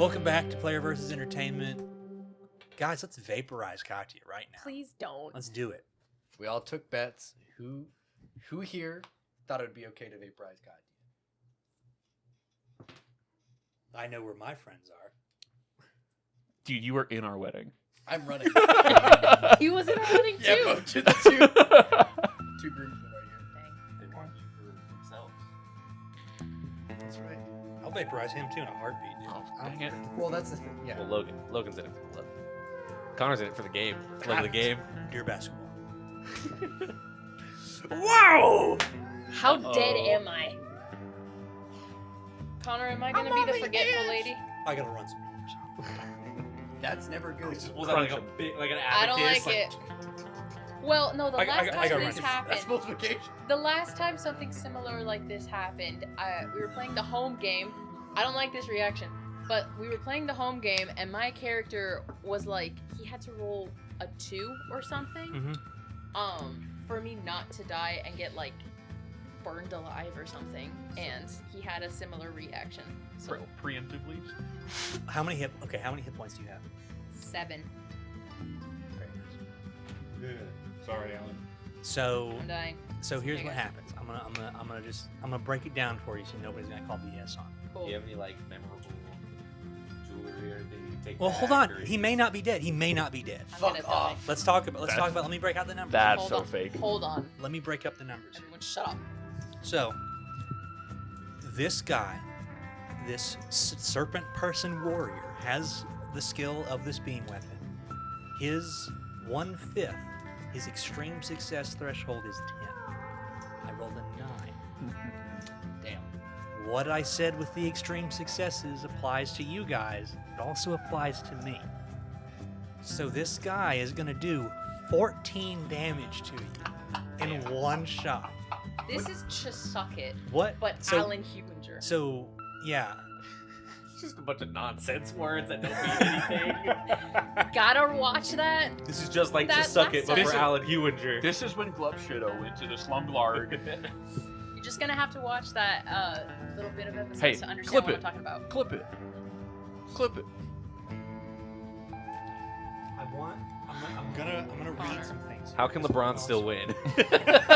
Welcome back to Player vs. Entertainment. Guys, let's vaporize Katya right now. Please don't. Let's do it. We all took bets. Who here thought it would be okay to vaporize Katya? I know where my friends are. Dude, you were in our wedding. I'm running. He was in our wedding too. Yeah, both to the two groomsmen right here. They want you for themselves. That's right. I'll vaporize him too in a heartbeat, dude. Oh, I don't dang it. care. Well, that's the thing. Yeah. Well, Logan's in it for the love. Connor's in it for the game. Love of the game. Dear basketball. Wow! How dead am I? Connor, am I gonna be the forgetful lady? I gotta run some numbers. That's never good. Was that like a big, like an abacus? I don't like it. Well, no, the I last gotta time run this some- happened, That's multiplication. the last time something similar like this happened, we were playing the home game. I don't like this reaction, but we were playing the home game, and my character was like, he had to roll a 2 or something, for me not to die and get like burned alive or something, and he had a similar reaction. So Preemptively. How many hit points do you have? 7. Very nice. Sorry, Alan. So I'm dying. here's Okay, what guys. happens. I'm gonna break it down for you so nobody's gonna call BS on me. Cool. Do you have any like memorable jewelry or anything you take Well, back? hold on. or He may not be dead. He may not be dead. I'm Fuck gonna off. die. Let's talk about. Let me break out the numbers. That's Hold so on. fake. Hold on. Let me break up the numbers. Everyone shut up. So, this guy, this serpent person warrior, has the skill of this beam weapon. His 1/5, his extreme success threshold is 10. I rolled a 9. Damn. What I said with the extreme successes applies to you guys. It also applies to me. So this guy is going to do 14 damage to you in one shot. This is just suck it, What? but So- Alan Hewinger. So, yeah. It's just a bunch of nonsense words that don't mean anything. Gotta watch that. This is just like That to suck it, last but time- for Alan Hewinger. This is when Glove Shadow went to the slumlord. You're just gonna have to watch that little bit of episodes Hey, to understand clip what it. I'm talking about. Clip it. Clip it. I'm gonna read some things. How can LeBron still win?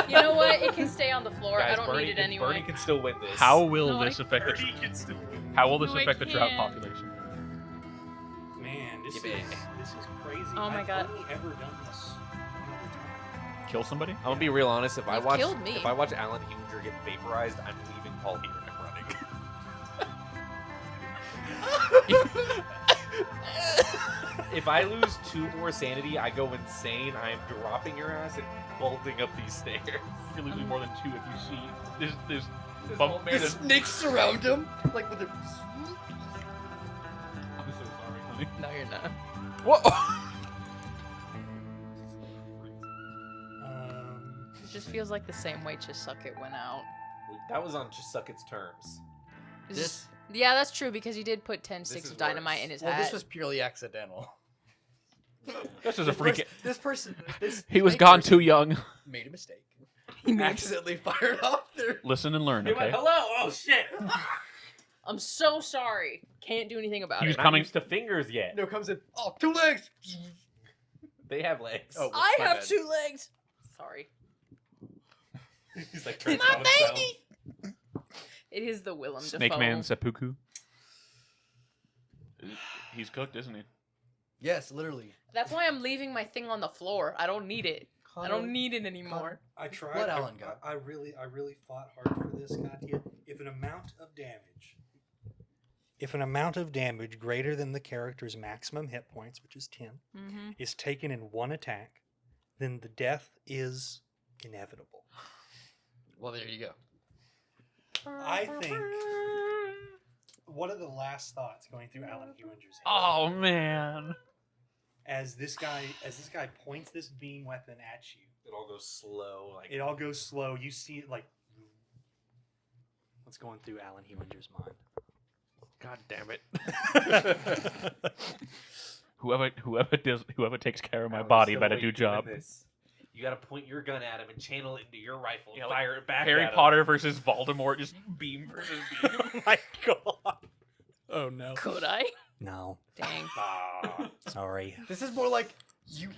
You know what? It can stay on the floor. I don't need it anyway. Bernie can still win this. How will No, this I- affect Bernie the can still win. How will this No, I affect the trout can't. population? Man, this Give is crazy. Oh my I've God. only ever done this another time. Kill somebody? I'm gonna be real honest. If I You've watch, killed me. if I watch Alan Hewinger get vaporized, I'm leaving Paul here and I'm running. If I lose 2 more sanity, I go insane. I am dropping your ass and bolting up these stairs. You're losing more than 2 if you see. There's This bump old The man is snakes surround him, like with their. I'm so sorry, honey. No, you're not. Whoa! It just feels like the same way Just Suck It went out. That was on Just Suck It's terms. This. Yeah, that's true because he did put 10 This sticks is of dynamite worse. in his Well, hat. this was purely accidental. This is a freak. This person. This He was snake gone person too young. Made a mistake. He made- Accidentally fired off their. Listen and learn, He went, okay? hello! Oh shit! I'm so sorry. Can't do anything about He was it. Not coming- used to fingers yet. No, comes in. Oh, 2 legs. They have legs. Oh, I my have bad. 2 legs. Sorry. He's like My turns on himself. baby! It is the Willem Snake Dafoe. Man seppuku. He's cooked, isn't he? Yes, literally. That's why I'm leaving my thing on the floor. I don't need it. I don't need it anymore. I tried. What Alan got? I really fought hard for this, Katya. If an amount of damage greater than the character's maximum hit points, which is 10, Mm-hmm. is taken in one attack, then the death is inevitable. Well, there you go. I think. What are the last thoughts going through Alan Hewinger's head Oh man. as this guy points this beam weapon at you? It all goes slow. Like It all goes slow. You see it like. What's going through Alan Hewinger's mind? God damn it. Whoever takes care of my Alan's body still better waiting do to job. win this. You gotta point your gun at him and channel it into your rifle and Yeah, like fire it back Harry at him. Potter versus Voldemort, just beam versus beam. Oh my god. Oh no. Could I? No, Dang. Ah. sorry. This is more like you,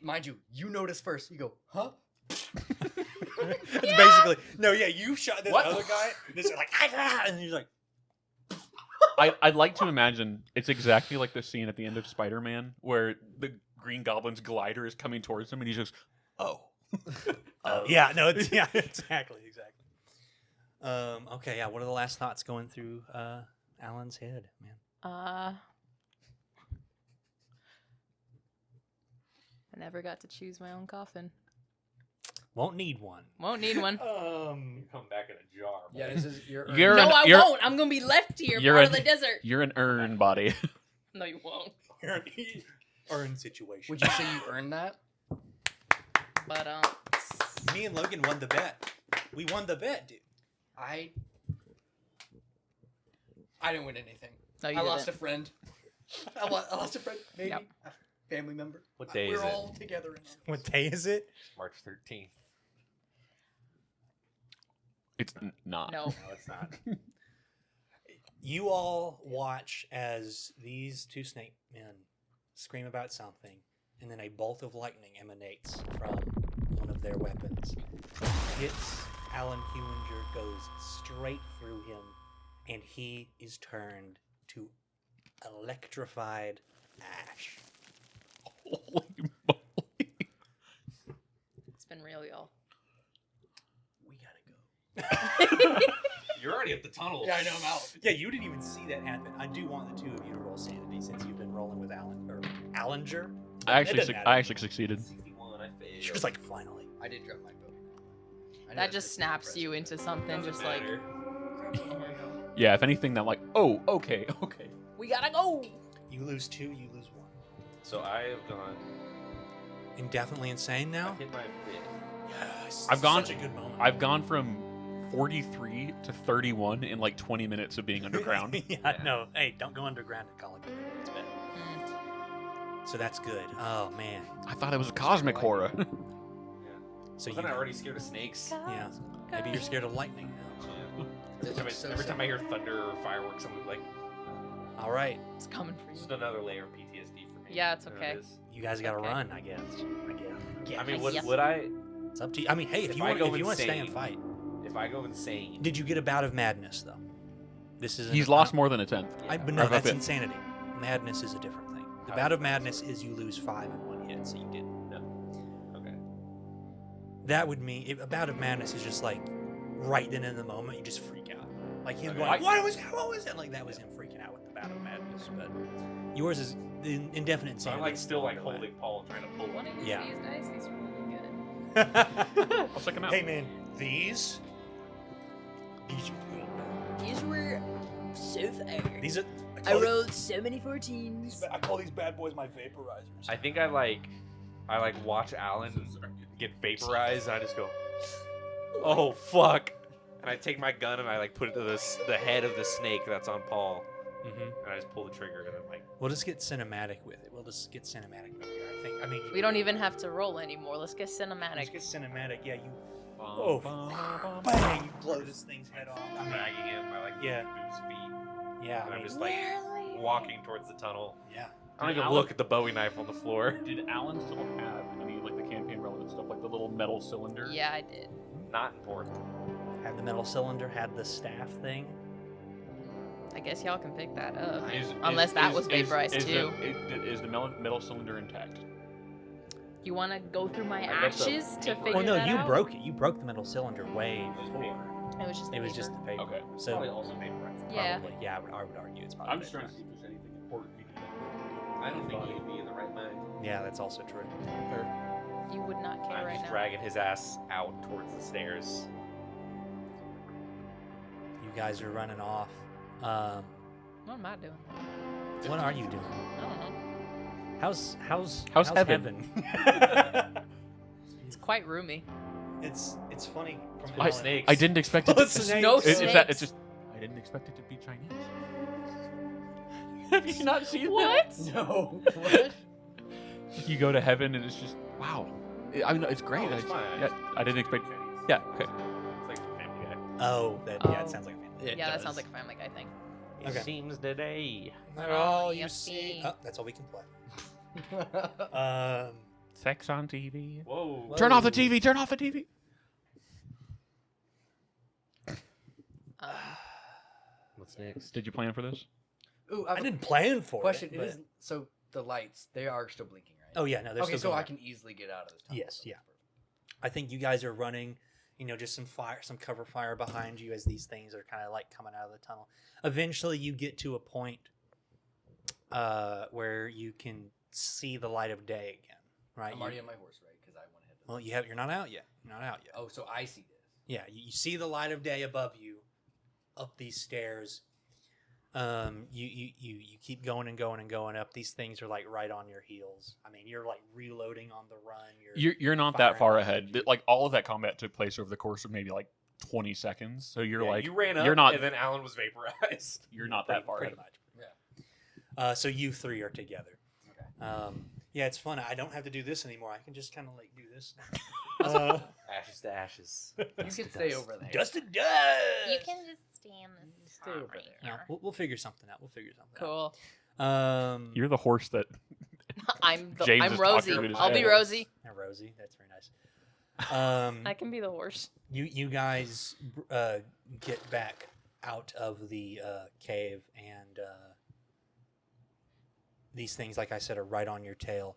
mind you, you notice first. You go, huh? It's basically no. Yeah, you shot this What? other guy. This is like and he's like, I'd like to imagine it's exactly like the scene at the end of Spider-Man where the Green Goblin's glider is coming towards him and he just, oh. yeah, no, it's yeah, exactly. Okay, yeah. What are the last thoughts going through Alan's head, man? I never got to choose my own coffin. Won't need one. Won't need one. You come back in a jar. Yeah, this is your. You're No, an- I you're- won't. I'm gonna be left here, you're part an- of the desert. You're an urn body. No, you won't. Or in situation. Would you say you earned that? But Me and Logan won the bet. We won the bet, dude. I didn't win anything. no, you I didn't. lost a friend. I lost a friend, maybe Yep. a family member. What day We're is it? all together. In What day is it? March 13th. It's not. No. No, it's not. You all watch as these two snake men scream about something, and then a bolt of lightning emanates from one of their weapons. Hits Alan Hewinger, goes straight through him, and he is turned to electrified ash. Holy moly. It's been real, y'all. We gotta go. You're already up the tunnel. Yeah, I know I'm out. Yeah, you didn't even see that happen. I do want the two of you to roll sanity since you've been rolling with Alan or Allinger. I It doesn't actually, matter. I actually succeeded. 61, I failed. She was like, finally. I did drop my bow. I know That just that's snaps impressive. you into something, just like, Yeah, if anything, that like, oh, okay. we gotta go. You lose two, you lose one. So I have gone. Indefinitely insane I now? hit my fifth. Yes. I've gone- Such a good moment. I've gone from 43 to 31 in like 20 minutes of being underground. yeah, no. Hey, don't go underground at college. It's bad. Mm. So that's good. Oh, man. I thought it was a cosmic horror. So Wasn't I you already scared of snakes? Yeah. Maybe you're scared of lightning now. It Every, looks so every time sick. I hear thunder or fireworks, I'm like, All right. It's coming for just you. another layer of PTSD for me. Yeah, it's You know okay. what it is. You guys got to Okay. run, I guess. Yeah. I mean, Yeah. would I, It's up to you. I mean, hey, if If you I want, go if you want to stay and insane- fight. if I go insane? Did you get a bout of madness, though? This is He's lost more than a tenth. But Or no, a that's fifth. insanity. Madness is a different thing. The How bout is of madness is you lose 5 in one hit, so you didn't. Okay. That would mean a bout of madness is just like right then in the moment you just freak out. Like him Okay. going, what was that? Like that was him freaking out with the bout of madness. But yours is the indefinite So I'm insanity. like is still like away. holding Paul, trying to pull One him. of Yeah. these dice, these are really good. I'll check him out. Hey man, these are good. These were so fire. These are I rolled so many 14s. I call these bad boys my vaporizers. I think I like watch Alan get vaporized, and I just go, oh fuck, and I take my gun and I like put it to the head of the snake that's on Paul, Mm-hmm. and I just pull the trigger and then like. We'll just get cinematic with it. We'll just get cinematic with it. I think. I mean, We don't even have to roll anymore. Let's get cinematic. Let's get cinematic. Yeah, you. Oh, Bang! You blow this thing's head off. I mean, Dragging him, I like Yeah. move his feet, yeah. and I I'm mean, just like walking towards the tunnle. yeah. I don't Did even Alan- look at the Bowie knife on the floor. Did Alan still have any like the campaign relevant stuff, like the little metal cylinder? Yeah, I did. Not important. Had the metal cylinder. Had the staff thing. I guess y'all can pick that up. Is- Unless is- that is- was vaporized is too. Is the metal cylinder intact? You want to go through my I guess so. ashes to Well, figure Well, no, that you out? broke it. You broke the metal cylinder way It was before. paper. It was just. It was paper. just the paper. Okay. So Probably also vaporized. Yeah. probably, yeah, I would argue it's probably. I'm just trying to vaporized. see if there's anything important. I don't think he'd be in the right mind. Yeah, that's also true. You would not care I'm right just now. dragging his ass out towards the stairs. You guys are running off. What am I doing? What are you doing? I don't know. How's heaven? It's quite roomy. it's funny from Full how of it- snakes. I didn't expect it. Full To, of snakes. No it's that. snakes. It's just. I didn't expect it to be Chinese. Have you not seen What? No. What? that? You go to heaven and it's just wow. I mean, it's great. Oh, it's I, fine. yeah, I didn't expect. Yeah. Okay. It's like Family Guy. Oh, that yeah, Oh. it sounds like a family. It Yeah, that does. sounds like a Family Guy thing. It Okay. seems today. Not Oh, all you you see. see. Oh, that's all we can play. Sex on TV. Whoa. Turn off the TV. Turn off the TV. Um, What's next? Did you plan for this? Ooh, I didn't plan for question. it. It but- is so the lights they are still blinking, right? Oh yeah, no, they're okay, still so going I on. can easily get out of this tunnel. Yes, yeah. I think you guys are running, just some fire, some cover fire behind you as these things are kind of like coming out of the tunnel. Eventually, you get to a point where you can see the light of day again. Right? I'm already on my horse, right? Because I went ahead. Well, you're not out yet. You're not out yet. Oh, so I see this. Yeah, you see the light of day above you, up these stairs. You keep going and going and going up. These things are like right on your heels. I mean, you're like reloading on the run. You're not that far ahead. Like all of that combat took place over the course of maybe like 20 seconds. So you're Yeah, like you ran up, you're not and then Alan was vaporized. you're not that far pretty ahead. much. Yeah. So you three are together. Okay. Yeah, it's fun. I don't have to do this anymore. I can just kind of like do this. Ashes to ashes. You can stay over there. Dust to dust. you can just stand this Stay spot over right No, here. we'll figure something out. We'll figure something Cool. out. You're the horse that I'm James I'm is Rosie. talking to his I'll be head. Rosie. Rosie, that's very nice. I can be the horse. You guys get back out of the cave, and these things, like I said, are right on your tail.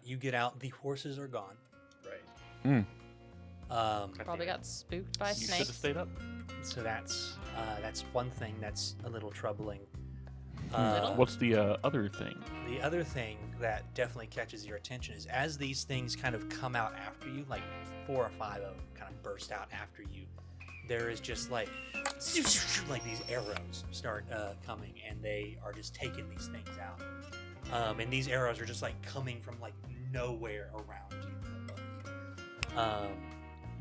You get out. The horses are gone. Right. Probably got spooked by you should have snakes. stayed up. So that's one thing that's a little troubling. Little? What's the other thing? The other thing that definitely catches your attention is as these things kind of come out after you, like 4 or 5 of them kind of burst out after you, there is just like these arrows start coming, and they are just taking these things out. And these arrows are just like coming from like nowhere around you, above you.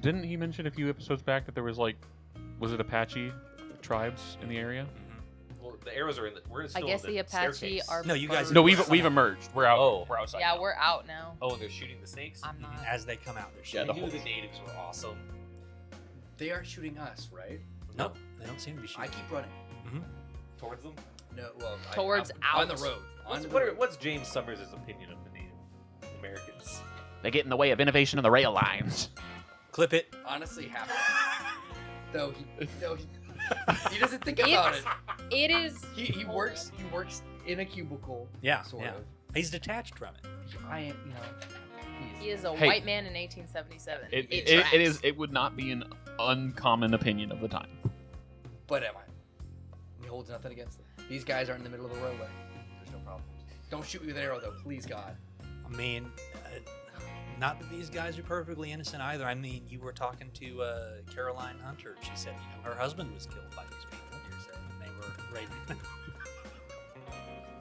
Didn't he mention a few episodes back that there was like, was it Apache tribes in the area? Well, the arrows are in the. We're still I guess in the Apache staircase. are. No, you guys- birds. No, we've emerged. We're out. Oh. We're outside. Yeah, now. we're out now. Oh, and they're shooting the snakes. I'm not. As they come out, they're Yeah, shooting. we the knew whole- the natives were awesome. They aren't shooting us, right? No, they don't seem to be shooting. I keep running. Towards them. No, well, Towards I'm on out. the road. What's James Summers' opinion of the Native Americans? They get in the way of innovation in the rail lines. Clip it. Honestly, happy. Though he doesn't think about it. It is. He works in a cubicle. Yeah, Sort yeah. of. He's detached from it. I am, He is a Hey. white man in 1877. It tracks. is. It would not be an uncommon opinion of the time. But am I? He holds nothing against them. These guys are in the middle of the roadway. There's no problem. Don't shoot me with an arrow, though. Please, God. I mean, not that these guys are perfectly innocent either. I mean, you were talking to Caroline Hunter. She said, her husband was killed by these people. And they were raiding.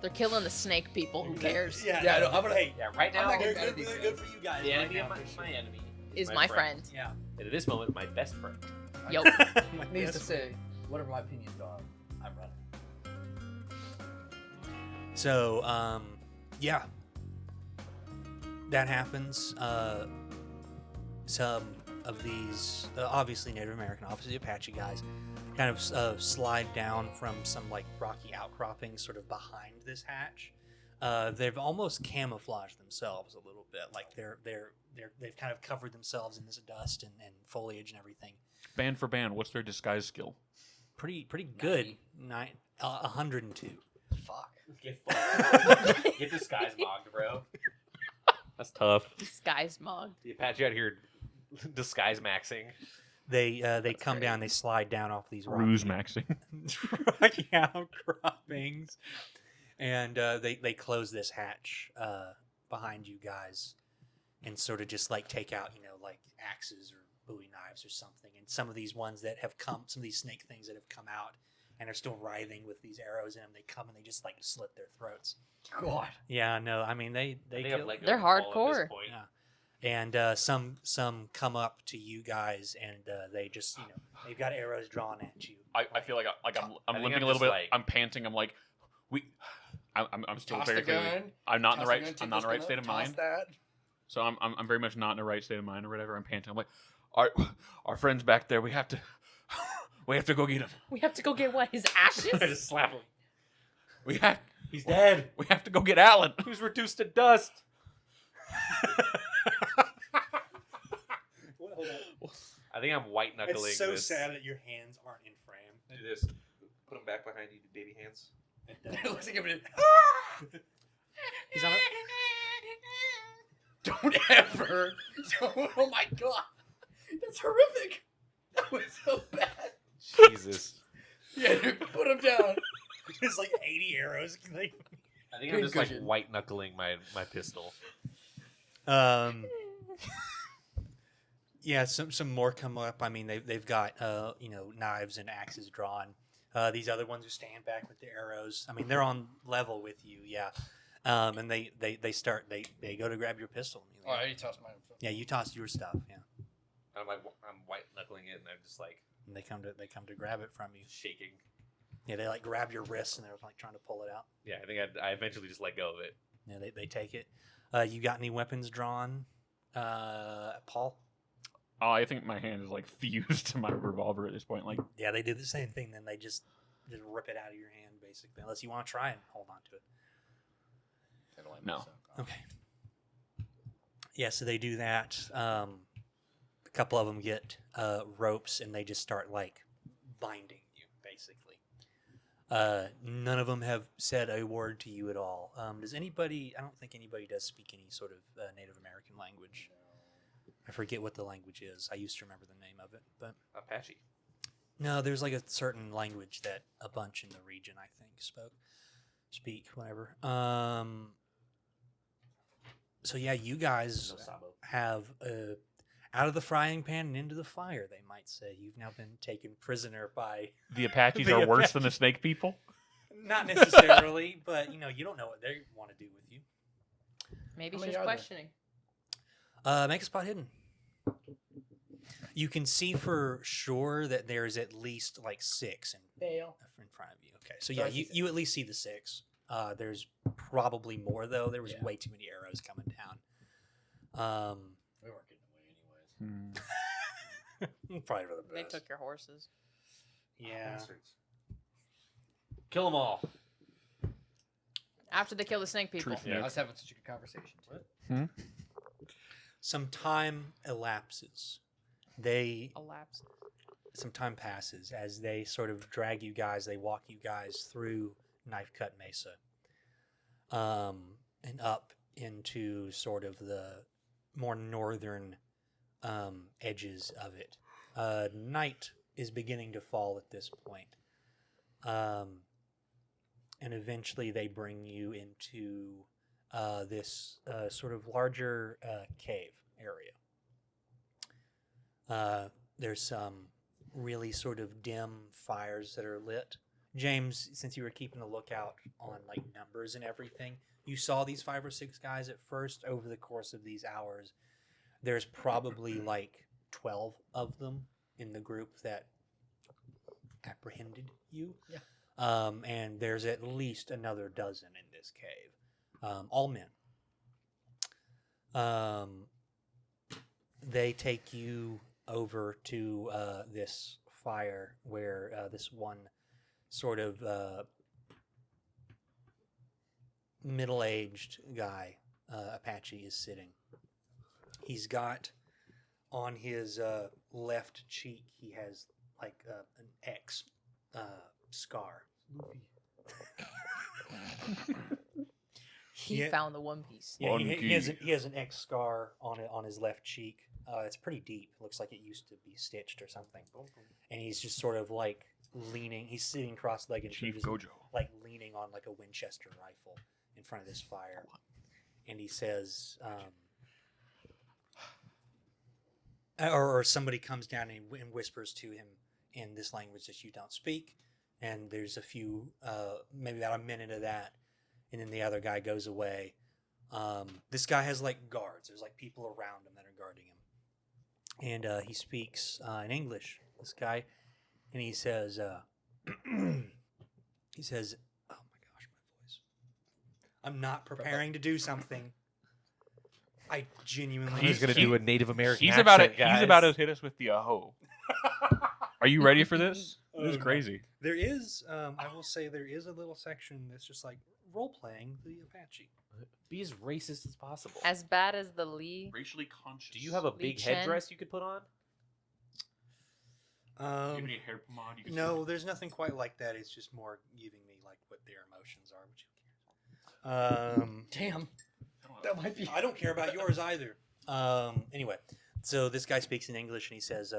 They're killing the snake people. Who cares? Yeah, no, I'm gonna. Yeah, right now. I'm not They're gonna good, they're good for you guys. The right enemy now, of my, for sure. my enemy Is my friend. Yeah. And at this moment, my best friend. Yo. Needs to say whatever my opinions are. I'm running. So, yeah, that happens. Some of these, obviously Native American, obviously Apache guys, kind of slide down from some like rocky outcroppings, sort of behind this hatch. They've almost camouflaged themselves a little bit, like they've kind of covered themselves in this dust and foliage and everything. Band for band, what's their disguise skill? Pretty good. 102. Fuck. Get disguise mogged, bro. That's tough. Disguise mog. The Apache out here disguise maxing. They come down, they slide down off these Ruse maxing. rocky outcroppings, and they close this hatch behind you guys, and sort of just like take out like axes or Bowie knives or something. And some of these ones that have come, some of these snake things that have come out and are still writhing with these arrows in them, they come and they just like slit their throats. God. Yeah, no, I mean they have kill, Lego They're all at this hardcore. point. Yeah. And some come up to you guys, and they just they've got arrows drawn at you. I feel like I'm I think limping I'm a little just bit. like- I'm panting. I'm like, I'm still Toss very the clearly. gun. I'm not in the Toss right. gun, take I'm not in the this right gun state up, of toss mind. That. So I'm very much not in the right state of mind or whatever. I'm panting. I'm like, our friends back there. We We have to go get him. We have to go get what? His I ashes? just slap him. He's dead. We have to go get Alan. He was reduced to dust. I think I'm white knuckling. It's so this. sad that your hands aren't in frame. Do this. Put them back behind you, baby hands. It looks like I'm gonna... He's on it. Don't ever. Oh my god. That's horrific. That was so bad. Jesus. Yeah, dude, put him down. There's like 80 arrows. Like, I think I'm just Concussion. like white knuckling my pistol. Yeah, some more come up. I mean, they've got knives and axes drawn. These other ones who stand back with the arrows. I mean, they're on level with you. Yeah. And they go to grab your pistol. Oh, I already tossed mine. Yeah, you tossed your stuff. Yeah. I'm white knuckling it, and I'm just like And they come to grab it from you. shaking. Yeah, they like grab your wrists and they're like trying to pull it out. Yeah, I think I eventually just let go of it. Yeah, they take it. You got any weapons drawn, Paul? Oh, I think my hand is like fused to my revolver at this point. Like, Yeah, they do the same thing. Then they just rip it out of your hand, basically. Unless you want to try and hold on to it. no. Okay. Yeah, so they do that. A couple of them get ropes, and they just start like binding you, basically. None of them have said a word to you at all. Does anybody? I don't think anybody does speak any sort of Native American language. I forget what the language is. I used to remember the name of it, but Apache. no, there's like a certain language that a bunch in the region, I think, speak, whatever. So yeah, you guys No sabo. have out of the frying pan and into the fire, they might say. You've now been taken prisoner by The Apaches The are worse than the Apache. snake people. not necessarily, but you don't know what they want to do with you. Maybe How she's many are there? questioning. Make a spot hidden. You can see for sure that there's at least like 6 in Fail. front of you. Okay, so yeah, you at least see the 6. There's probably more though. There was Yeah. way too many arrows coming down. We weren't getting away anyways. Probably for the They best. took your horses. Yeah. Kill them all. After they kill the snake people. Truth. I Yeah. was having such a good conversation. Some time elapses. Elapse. Some time passes as they sort of drag you guys. They walk you guys through Knife Cut Mesa, and up into sort of the more northern edges of it. Night is beginning to fall at this point. And eventually they bring you into this sort of larger cave area. There's some really sort of dim fires that are lit. James, since you were keeping a lookout on like numbers and everything, you saw these 5 or 6 guys at first. Over the course of these hours, there's probably like 12 of them in the group that apprehended you. Yeah. And there's at least another dozen in this cave, all men. They take you over to this fire where this one sort of middle-aged guy, Apache, is sitting. He's got on his left cheek, he has like an X scar. He Yeah. found the One Piece. Yeah, he Monkey. has an X scar on it on his left cheek. It's pretty deep. It looks like it used to be stitched or something. And he's just sort of like leaning. He's sitting cross-legged, Chief just, Gojo. like leaning on like a Winchester rifle in front of this fire. And he says, or somebody comes down and whispers to him in this language that you don't speak. And there's a few, maybe about a minute of that. And then the other guy goes away. This guy has like guards. There's like people around him that are guarding him. And he speaks in English, this guy. And he says, oh my gosh, my voice. I'm not preparing to do something. I genuinely. He's gonna do a Native American He's accent, about to guys. he's about to hit us with the aho. Are you ready for this? Oh, This is no. crazy. There is, I will say, there is a little section that's just like role playing the Apache. Be as racist as possible. As bad as the Lee. Racially conscious. Do you have a Lee big Chen? headdress you could put on? Do you have any hair pomade? You can No, spray? there's nothing quite like that. It's just more giving me like what their emotions are. Which Damn. I don't know. That might be. I don't care about yours either. Anyway, so this guy speaks in English and he says,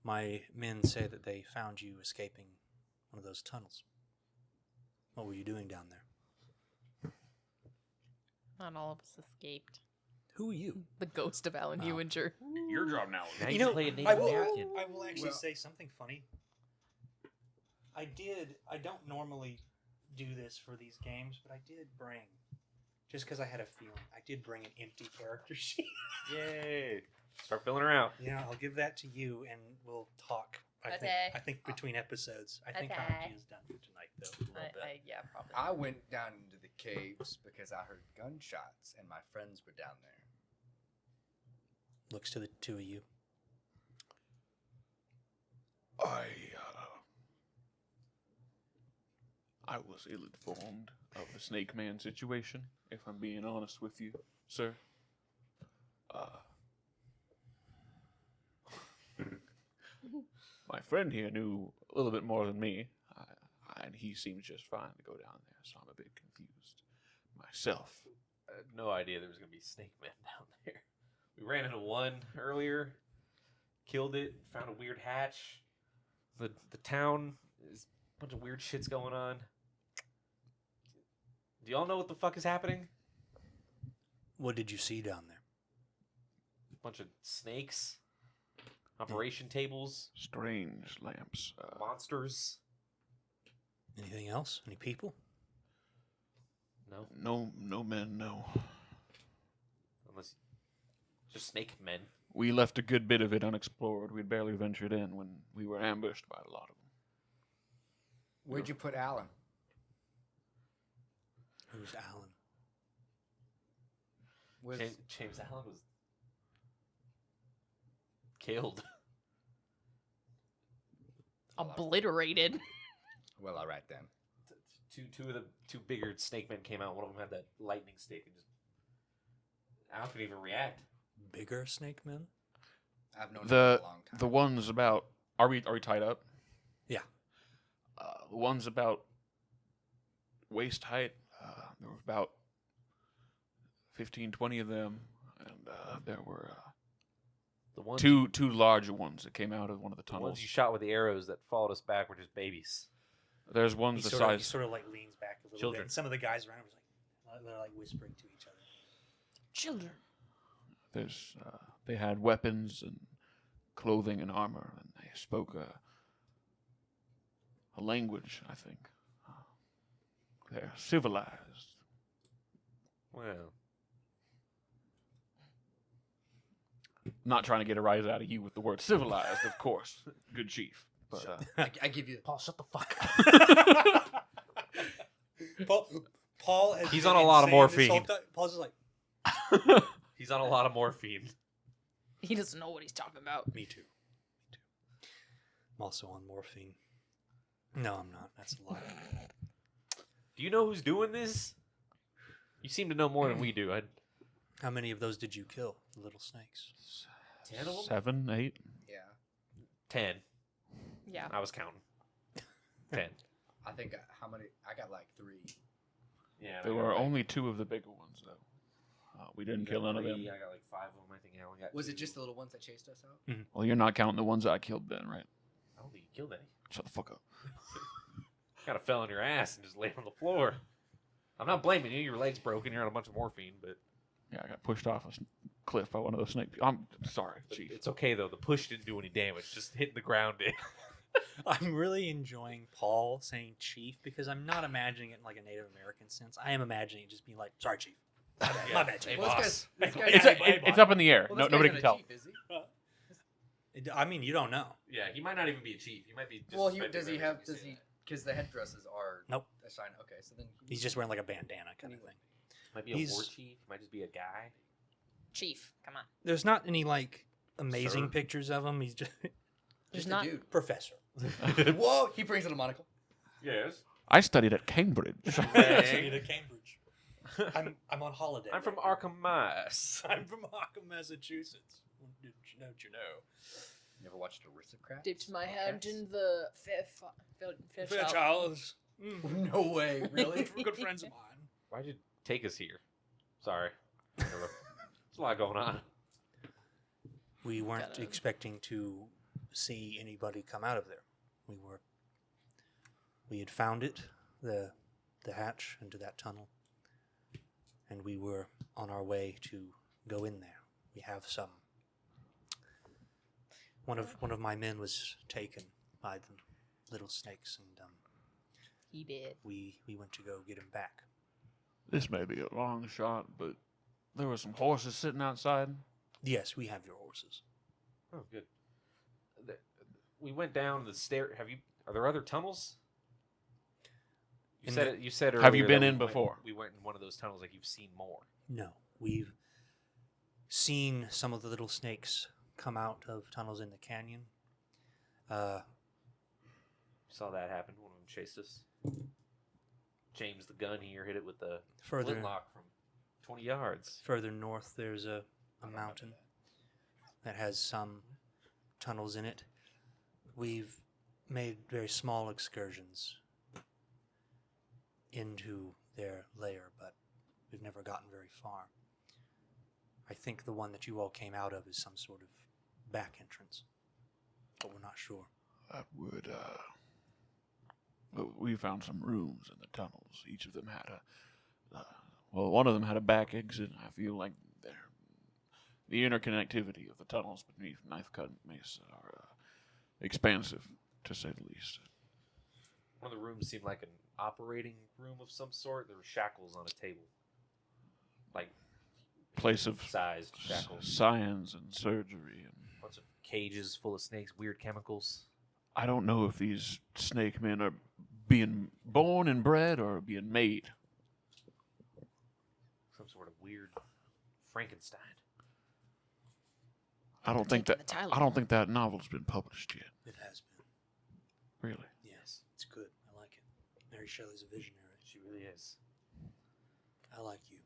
"My men say that they found you escaping one of those tunnels. What were you doing down there? Not all of us escaped. Who are you?" The ghost of Alan Oh. Hewinger. Your job now. Now You you know, can play a Native I will, American. I will actually Well- say something funny. I don't normally do this for these games, but I did bring, just because I had a feeling, I did bring an empty character sheet. Yay! Start filling her out. Yeah, I'll give that to you, and we'll talk. Okay. I think between episodes. I think Okay. Hachi is done for tonight, though. A little bit. Yeah, probably. I went down into the caves because I heard gunshots and my friends were down there. Looks to the two of you. I was ill-informed of the Snake Man situation, if I'm being honest with you, sir. My friend here knew a little bit more than me, and he seems just fine to go down there, so I'm a bit confused myself. I had no idea there was gonna be snake men down there. We ran into one earlier, killed it, found a weird hatch. The town is a bunch of weird shit's going on. Do y'all know what the fuck is happening? What did you see down there? Bunch of snakes, operation tables, Strange lamps. monsters. Anything else? Any people? No, No men, no. unless just snake men. We left a good bit of it unexplored. We'd barely ventured in when we were ambushed by a lot of them. Where'd you put Alan? Who's Alan? Was James Allen was killed. Obliterated. well, all right then. Two of the two bigger snake men came out. One of them had that lightning stick and just Al couldn't even react. Bigger snake men? I've known him The for a long time. the ones about are we tied up? Yeah. The ones about waist height. There were about 15, 20 of them, and there were The ones two larger ones that came out of one of the the tunnels. ones you shot with the arrows that followed us back were just babies. There's ones He the sort, of, he size. sort of like leans back a little Children. bit. And some of the guys around him was like, they're like whispering to each other. Children. There's they had weapons and clothing and armor, and they spoke a language. I think they're civilized. Well, Not trying to get a rise out of you with the word civilized, of course, good chief. But I give you. Paul, shut the fuck up. Paul has He's been on a lot of insane this whole morphine. time. Paul's just like, he's on a lot of morphine. He doesn't know what he's talking about. me too. I'm also on morphine. No, I'm not. That's a lie. Do you know who's doing this? You seem to know more than we do. How many of those did you kill? The little snakes. 10 of them? 7, 8. Yeah. 10. Yeah. I was counting. 10. I think how many? I got like 3. Yeah. There were only 2 of the bigger ones, though. We didn't kill none of them. I got like 5 of them. I think Alan got Was it 2. just the little ones that chased us out? Well, you're not counting the ones I killed, then, right? I don't think you killed any. Shut the fuck up. Kind of fell on your ass and just laid on the floor. I'm not blaming you. Your leg's broken. You're on a bunch of morphine, but Yeah, I got pushed off a cliff by one of those snake. I'm sorry, chief. it's okay though. The push didn't do any damage. Just hitting the ground did. I'm really enjoying Paul saying chief because I'm not imagining it in like a Native American sense. I am imagining it just being like, sorry, chief. My bad, my bad, chief. Hey, Well, boss. this guy's It's, it's up in the air. Well, No, this nobody guy's can not a tell. chief, is he? I mean, you don't know. Yeah, he might not even be a chief. He might be. Well, does he have? Does he? Because the headdresses are. Nope. Assigned. Okay, so then He's just wearing like a bandana kind of thing. Might be a He's- war chief. He might just be a guy. Chief, come on. There's not any like amazing Sir? pictures of him. He's just There's Just not. a dude. Professor. Whoa! He brings in a monocle. Yes. I studied at Cambridge. Studied at Cambridge. I'm on holiday. I'm from right now. Arkham, Mass. I'm from Arkham, Massachusetts. Don't you know? Never watched Aristocrat? Dipped my hand in the fish. Fairchilds. No way, really? Good friends of mine. Why'd you take us here? Sorry. There's a lot going on. We weren't Gotta- expecting to see anybody come out of there. We had found it, the hatch into that tunnel, and we were on our way to go in there. We have some. One of my men was taken by the little snakes, and He did. we went to go get him back. This may be a long shot, but there were some horses sitting outside. Yes, we have your horses. Oh, good. We went down the stair. Are there other tunnels? In the- You said earlier. Have you been that in before? We went in one of those tunnels. Like you've seen more. No, we've seen some of the little snakes come out of tunnels in the canyon. Saw that happen. One of them chased us. James the gun here hit it with the Further flintlock from 20 yards. further north, there's a mountain that has some tunnels in it. We've made very small excursions into their lair, but we've never gotten very far. I think the one that you all came out of is some sort of back entrance, but we're not sure. That would, well, we found some rooms in the tunnels. Each of them had one of them had a back exit. I feel like the interconnectivity of the tunnels beneath Knife Cut Mesa are expansive, to say the least. One of the rooms seemed like an operating room of some sort. There were shackles on a table. Like Place of sized shackles. science and surgery. And A bunch of cages full of snakes, weird chemicals. I don't know if these snake men are being born and bred or being made. Some sort of weird Frankenstein. I don't think Taking that the Tylenol. I don't think that novel's been published yet. It has been. Really. Yes, it's good. I like it. Mary Shelley's a visionary. She really is. I like you.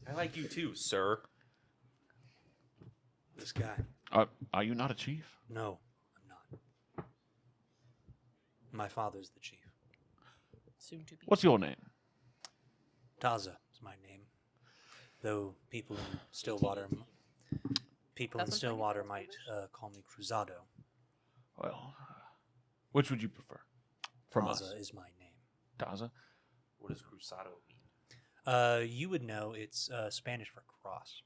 I like you too, sir. This guy. Are you not a chief? No, I'm not. My father's the chief. Soon to be. What's your name? Taza is my name. Though people in Stillwater, That's what might call me Cruzado. Well, which would you prefer? From us. Taza is my name. Taza? What does cruzado mean? You would know it's Spanish for cross.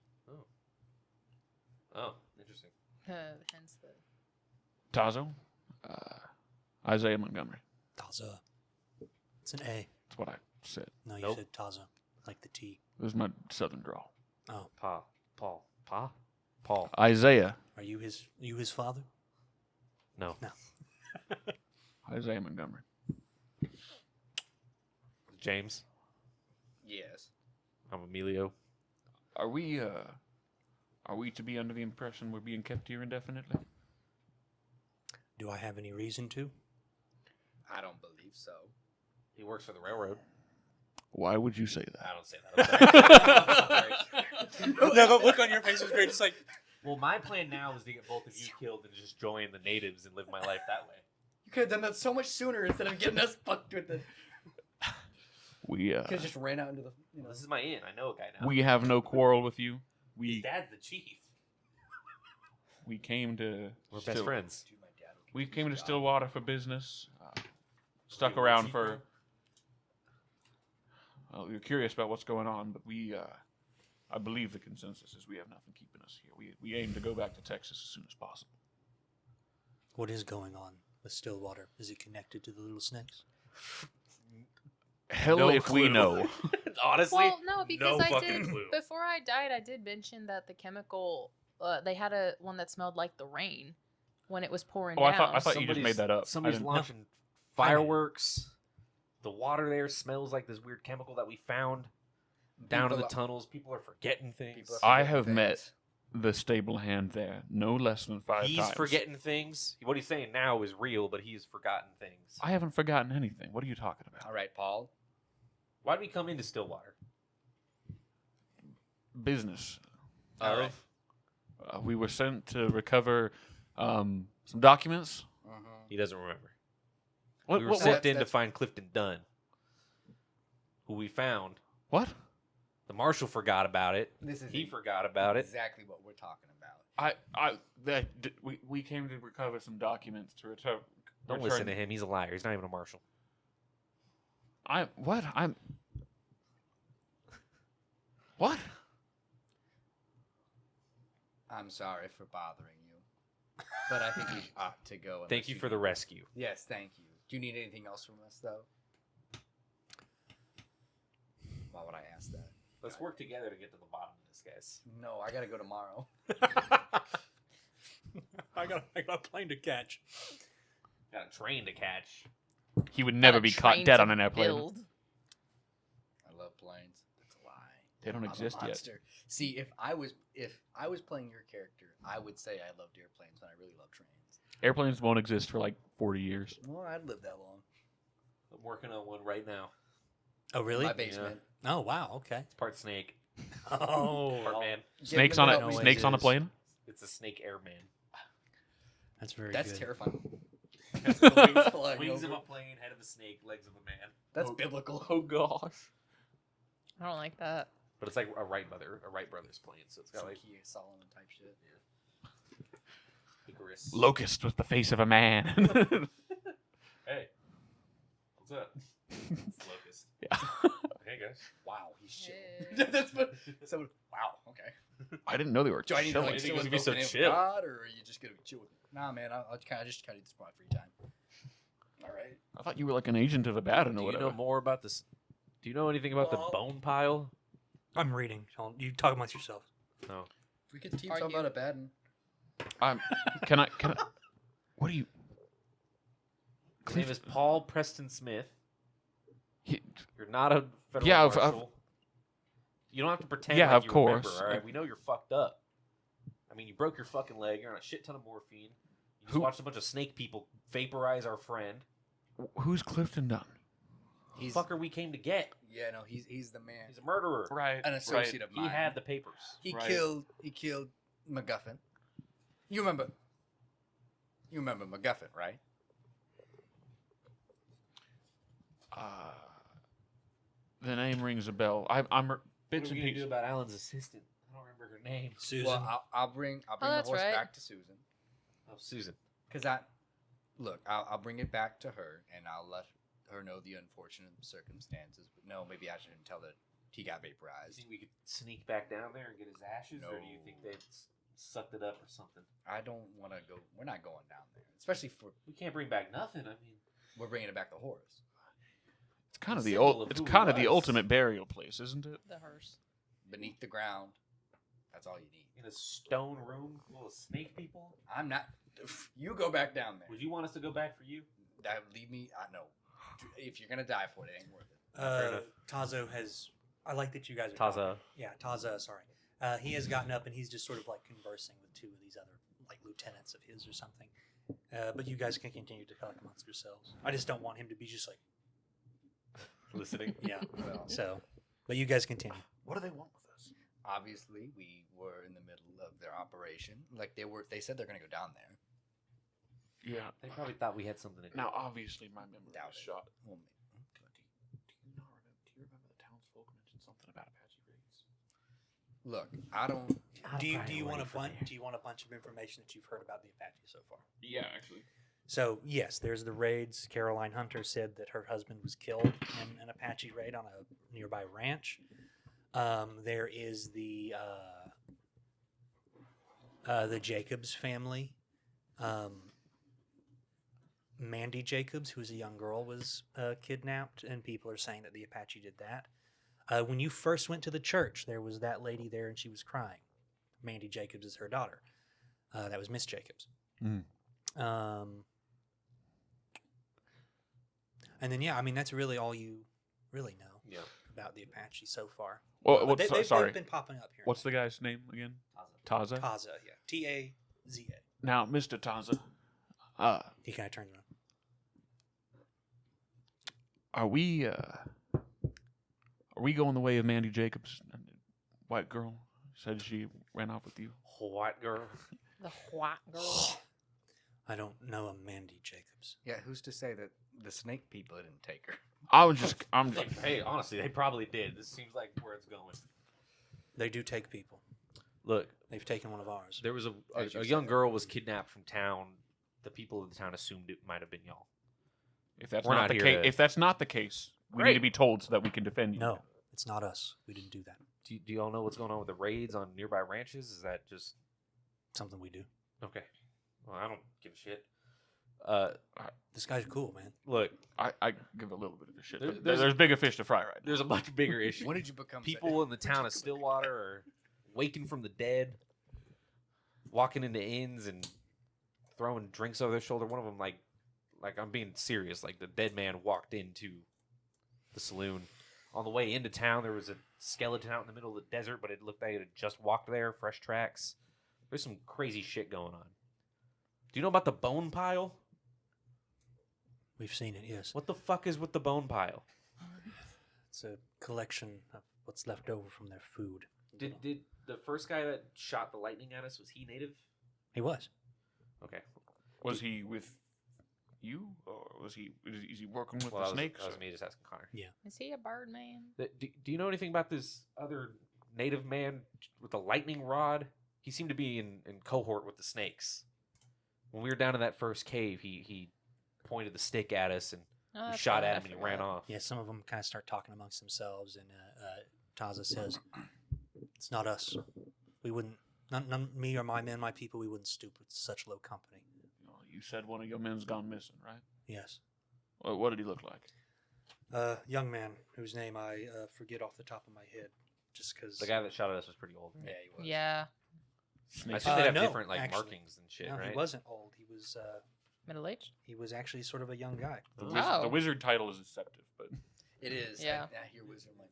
Oh, interesting. Hence the. Tazo? Isaiah Montgomery. Taza. It's an A. That's what I said. No, you Nope. said Taza, like the T. It was my southern drawl. Oh, Paul. Isaiah. are you his father? No. No. Isaiah Montgomery. James. Yes. I'm Emilio. Are we to be under the impression we're being kept here indefinitely? Do I have any reason to? I don't believe so. He works for the railroad. Why would you say that? I don't say that. I'm sorry. No, the look on your face was great. Just like, Well, my plan now is to get both of you killed and just join the natives and live my life that way. You could have done that so much sooner instead of getting us fucked with it. We You could have just ran out into the. You know. This is my inn. I know a guy now. we have no quarrel with you. His We dad's the chief. came to We're best friends. Dude, my dad would We kill came to this job. Stillwater for business. Stuck Wait, around chief for. now? Well, you're curious about what's going on, but I believe the consensus is we have nothing keeping us here. We aim to go back to Texas as soon as possible. what is going on with Stillwater? Is it connected to the little snakes? Hell No if we clue. know. Honestly, Well, no, because no I fucking did clue. before I died. I did mention that the chemical. They had one that smelled like the rain when it was pouring Oh, down. I thought you just made that up. I Somebody's didn't- launching fireworks. The water there smells like this weird chemical that we found down in the People tunnels. People are forgetting things. People are I have forgetting met things. the stable hand there no less than 5 He's times. forgetting things. What he's saying now is real, but he's forgotten things. I haven't forgotten anything. What are you talking about? All right, Paul. Why did we come into Stillwater? Business. All right. We were sent to recover some documents. He doesn't remember. What? We were What? sent What? in to find Clifton Dunn, who we found. What? The marshal forgot about it. This is He forgot about it. exactly what we're talking about. We came to recover some documents to return. Don't listen to him. He's a liar. He's not even a marshal. What? I'm sorry for bothering you, but I think we ought to go. Thank you for the rescue. Yes, thank you. Do you need anything else from us, though? Why would I ask that? Let's work together to get to the bottom of this, guys. No, I gotta go tomorrow. I got a plane to catch. Got a train to catch. He would never Got a be caught train dead to on an airplane. build. I love planes. That's a lie. They don't I'm exist a yet. monster. See, if I was playing your character, I would say I loved airplanes, but I really love trains. Airplanes won't exist for like 40 years. Well, I'd live that long. I'm working on one right now. Oh, really? My basement. Oh, wow. Okay. It's part snake, Oh, part man. Snakes Yeah, on no, a no, snakes on a is. plane. It's a snake airman. that's very That's good. terrifying. Wings flying of over. a plane, head of a snake, legs of a man. That's biblical. Oh gosh. I don't like that. But it's like a Wright brothers plane, so it's got Some like King Solomon type shit. Icarus. Locust with the face of a man. Hey, what's up? It's Locust. Yeah. Hey guys. Wow, he's chill. Hey. That's what. Someone. Wow. Okay. I didn't know they were Do I need to chilling. like think chill it's with gonna be so both in chill. God, or are you just gonna chill with me? Nah, man. I'll kind of just this my free time. All right. I thought you were like an agent of Abaddon or Do you whatever. know more about this? Do you know anything about Well- the bone pile? I'm reading. You talk amongst yourselves. No. We could teach Are talking you- about Abaddon. Can I? What are you? His name is Paul Preston Smith. He- You're not a federal Yeah, marshal. You don't have to pretend Yeah, like of you course. remember, all right? We know you're fucked up. I mean, you broke your fucking leg. You're on a shit ton of morphine. You just Who- watched a bunch of snake people vaporize our friend. Who's Clifton Dunn? He's Fucker we came to get. yeah, no, he's the man. He's a murderer. Right. An associate of He mine. had the papers. He Right. killed MacGuffin. You remember MacGuffin, right? The name rings a bell. I'm What bits are and we gonna do pieces. about Alan's assistant? I don't remember her name. Susan. Well, I'll bring the that's horse right. back to Susan Oh, Susan. because I'll bring it back to her and I'll let her know the unfortunate circumstances. But no, maybe I shouldn't tell that he got Do you vaporized. think we could sneak back down there and get his ashes, or do you think No. they sucked it up or something? I don't want to go. We're not going down there, especially for We can't bring back nothing. I mean, we're bringing it back to horse. It's kind of the the symbol of It's who he kind of the was. ultimate burial place, isn't it? The hearse. Beneath the ground. That's all you need. in a stone room full of snake people. I'm not. You go back down there. Would you want us to go back for you? That leave me. I know. If you're gonna die for it, it ain't worth it. Fair enough. Tazo has. I like that you guys are. Taza. talking. Yeah, Taza. Sorry. He has gotten up and he's just sort of like conversing with two of these other like lieutenants of his or something. But you guys can continue to talk amongst yourselves. I just don't want him to be just like, Listening. yeah. Well, So, but you guys continue. What do they want with us? obviously, we were in the middle of their operation. Like they said they're gonna go down there. Yeah. They probably thought we had something to do. Now, obviously, my memory Doubt was it. shot. Well, Do you remember the townsfolk mentioned something about Apache raids? look, I don't. Do you want a bunch of information that you've heard about the Apache so far? Yeah, actually. So yes, there's the raids. Caroline Hunter said that her husband was killed in an Apache raid on a nearby ranch. There is the Jacobs family. Mandy Jacobs, who was a young girl, was kidnapped, and people are saying that the Apache did that. When you first went to the church, there was that lady there, and she was crying. Mandy Jacobs is her daughter. That was Miss Jacobs. And then, yeah, I mean, that's really all you really know Yeah. about the Apache so far. Well, But they've sorry. been popping up here. What's the guy's name again? Taza. Taza? Yeah, Taza. Now, Mr. Taza, He kind of turns around. are we going the way of Mandy Jacobs? White girl said she ran off with you. White girl. The white girl. I don't know a Mandy Jacobs. Yeah, who's to say that the snake people didn't take her? I'm Hey, honestly, they probably did. This seems like where it's going. They do take people. Look, They've taken one of ours. there was As you a said. young girl was kidnapped from town. The people of the town assumed it might have been y'all. If that's We're not not the here case, to- if that's not the case, we need Great. to be told so that we can defend you. No, it's not us. We didn't do that. Do you all know what's going on with the raids on nearby ranches? Is that just Something we do. okay? Well, I don't give a shit. This guy's cool, man. Look, I give a little bit of a shit. but There's- there's bigger fish to fry right now. there's a much bigger issue. When did you become People in the town of Stillwater are waking from the dead, walking into inns and throwing drinks over their shoulder. One of them, like I'm being serious. Like the dead man walked into the saloon. On the way into town, there was a skeleton out in the middle of the desert, but it looked like it had just walked there. Fresh tracks. There's some crazy shit going on. Do you know about the bone pile? We've seen it, yes. What the fuck is with the bone pile? It's a collection of what's left over from their food. Did the first guy that shot the lightning at us, was he native? He was. Okay. Was he with you, or is he working with Well, the that snakes? was me just asking Connor. Is he a bird man? Do you know anything about this other native man with the lightning rod? He seemed to be in cohort with the snakes. When we were down in that first cave, he pointed the stick at us and Oh, we that's shot right, at I him and he ran forgot. off. Yeah, some of them kind of start talking amongst themselves, and Taza says, "It's not us. We wouldn't. None, me or my people. We wouldn't stoop with such low company." You said one of your men's gone missing, right? Yes. What did he look like? Young man whose name I forget off the top of my head, just because. The guy that shot at us was pretty old. Yeah, he was. Yeah, I Snakes. assume they'd have no, different like actually. markings and shit, No, right? he wasn't old. middle aged. He was actually sort of a young guy. Oh. The wizard title is deceptive, but It is. Yeah. I hear wizard like.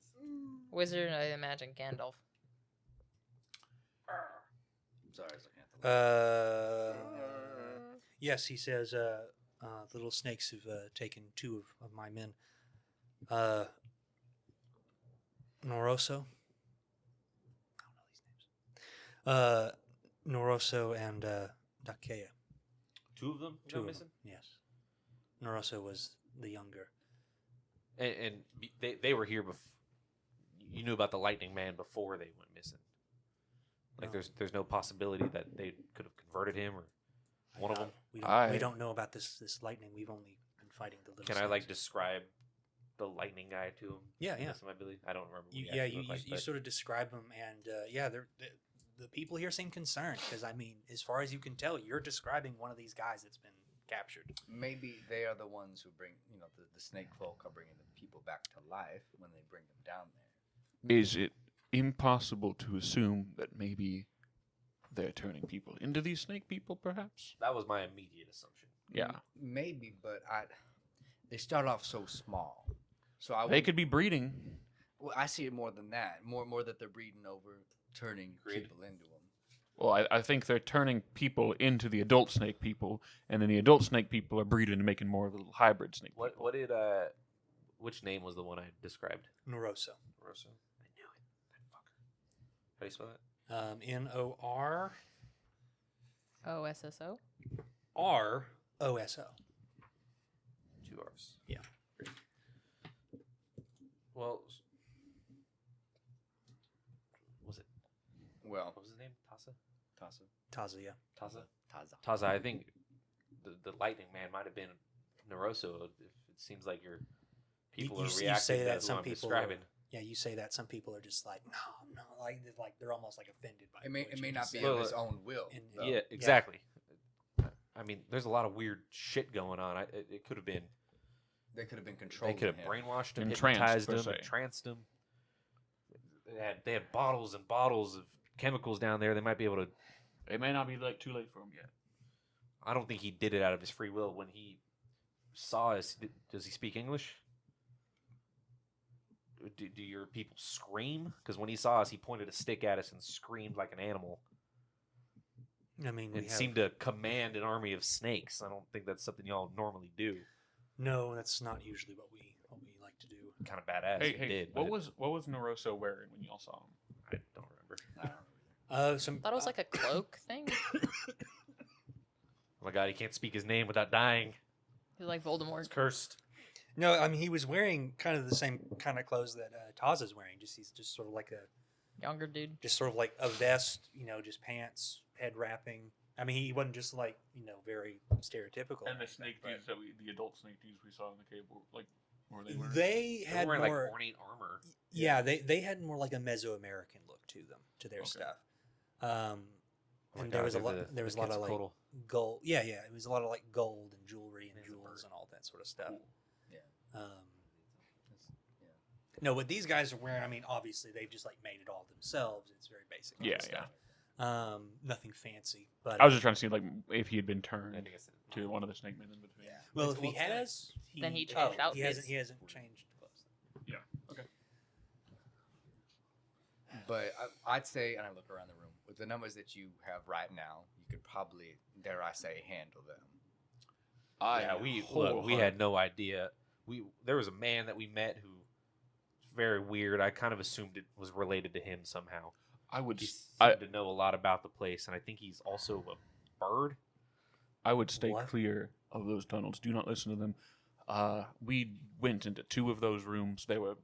Wizard, I imagine Gandalf. Sorry, I was looking at the. Yes, he says the little snakes have taken two of my men. Noroso. I don't know these names. Noroso and Dakea. Two of them Two went of missing? them. Yes. Noroso was the younger. And they were here before. You knew about the lightning man before they went missing. Like No. there's no possibility that they could have converted him or one of them. We don't know about this lightning. We've only been fighting the little. Can I like snakes. describe the lightning guy to him? Yeah, yeah. Best of my ability? I don't remember. What You, he yeah, actually you, looked like, you but sort of describe them, and yeah, the people here seem concerned because I mean, as far as you can tell, you're describing one of these guys that's been captured. Maybe they are the ones who bring, the snake folk are bringing the people back to life when they bring them down there. is it impossible to assume that maybe they're turning people into these snake people, perhaps? that was my immediate assumption. Yeah. Maybe, but they start off so small, so I They would. could be breeding. Well, I see it more than that. More that they're breeding over, turning Agreed. people into them. Well, I think they're turning people into the adult snake people, and then the adult snake people are breeding and making more little hybrid snake What people. what did which name was the one I described? Noroso. Rosso. I knew it. That fucker. How do you spell that? Norosso. OSSO. Two R's. Yeah. Great. Well, was it? Well, What was his name? Tasa. Tasa, Taza, yeah. Taza. Taza. Taza. I think the lightning man might have been Noroso. If it seems like your people You are s- you reacting say to that who some I'm people describing. Yeah, you say that. Some people are just like, no, like they're almost like offended by It may what it you may just not be said. Well, of his own will. and- though. Yeah, exactly. I mean, there's a lot of weird shit going on. It could have been. They could have been They controlled. could have brainwashed him, Entranced, hypnotized per him, se. entranced him. They had bottles and bottles of chemicals down there. They might be able to. It may not be too late for them yet. I don't think he did it out of his free will. When he saw us, does he speak English? do your people scream? Because when he saw us, he pointed a stick at us and screamed like an animal. I mean, It seemed to command an army of snakes. I don't think that's something y'all normally do. No, that's not usually what we like to do. Kind of badass. Hey, if hey, it did, what but was Noroso wearing when y'all saw him? I don't remember. I don't know. Some. Thought it was like a cloak thing. Oh my god, he can't speak his name without dying. He's like Voldemort. It's cursed. No, I mean he was wearing kind of the same kind of clothes that Taz is wearing. He's just sort of like Younger dude. just sort of like a vest, just pants, head wrapping. I mean, he wasn't just like very stereotypical. And the snake tees the adult snake tees we saw in the cable, like, were they wearing? They They're had wearing more. like ornate armor. Yeah, they had more like a Mesoamerican look to them, to their Okay. stuff. Oh my And God, there was a they're lot. There was a lot of like Quetzalcoatl. gold. Yeah, it was a lot of like gold and jewelry and There's a jewels bird. and all that sort of stuff. Cool. Yeah. No, what these guys are wearing, I mean, obviously they've just like made it all themselves. It's very basic. Yeah, stuff. Nothing fancy. But I was just trying to see like if he had been I turned think it's to one of the snake men in between. Yeah. well, It's- if he well, it's has, Then he oh, changed he outfits. hasn't. He hasn't changed clothes. Yeah. Okay. But I'd say, and I look around the room, with the numbers that you have right now, you could probably, dare I say, handle them. Yeah, we had no idea. There was a man that we met who was very weird. I kind of assumed it was related to him somehow. I would. He I, seemed to know a lot about the place, and I think he's also a bird. I would stay What? clear of those tunnels. Do not listen to them. We went into 2 of those rooms. There were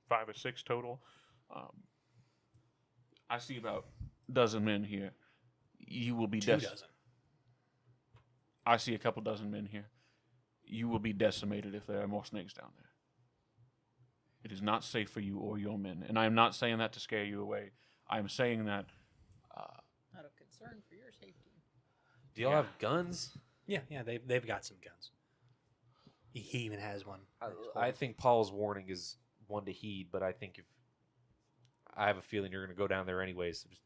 5 or 6 total. I see about a dozen men here. You will be 2 dozen. I see a couple dozen men here. You will be decimated if there are more snakes down there. It is not safe for you or your men. And I am not saying that to scare you away. I am saying that Out of concern for your safety. Do y'all Yeah. have guns? Yeah, they've got some guns. He even has one. I think Paul's warning is one to heed, but I think if I have a feeling you're going to go down there anyways, so just